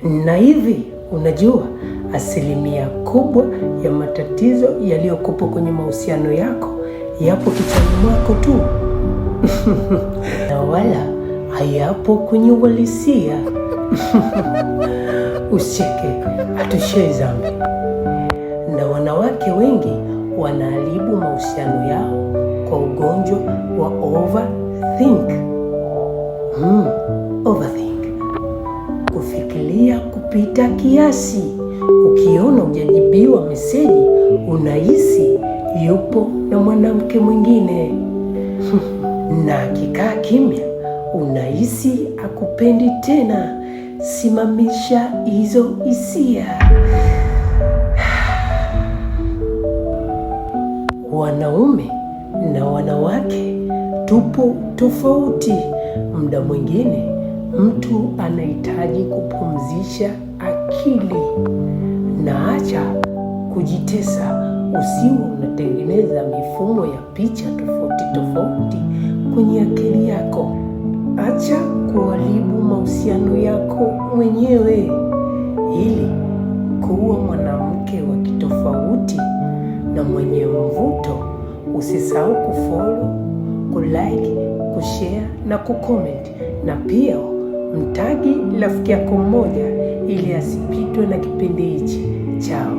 Na hivi unajua asilimia kubwa ya matatizo yaliyokupo kwenye mahusiano yako yapo kichwani mwako tu na wala hayapo kwenye uhalisia. Usicheke, hatushei dhambi. Na wanawake wengi wanaharibu mahusiano yao kwa ugonjwa wa overthink. Overthink, kufikiria kupita kiasi. Ukiona hujajibiwa meseji, unahisi yupo na mwanamke mwingine na akikaa kimya, unahisi hakupendi tena. Simamisha hizo hisia. Wanaume na wanawake tupo tofauti. Muda mwingine mtu anahitaji kupumzisha akili. Na acha kujitesa. Usiwe unatengeneza mifumo ya picha tofauti tofauti kwenye akili yako. Acha kuharibu mahusiano yako mwenyewe. Ili kuwa mwanamke wa kitofauti na mwenye mvuto, usisahau kufollow, kulike, kushare na kucomment. Na pia mtagi rafiki yako mmoja ili asipitwe na kipindi hichi. Chao.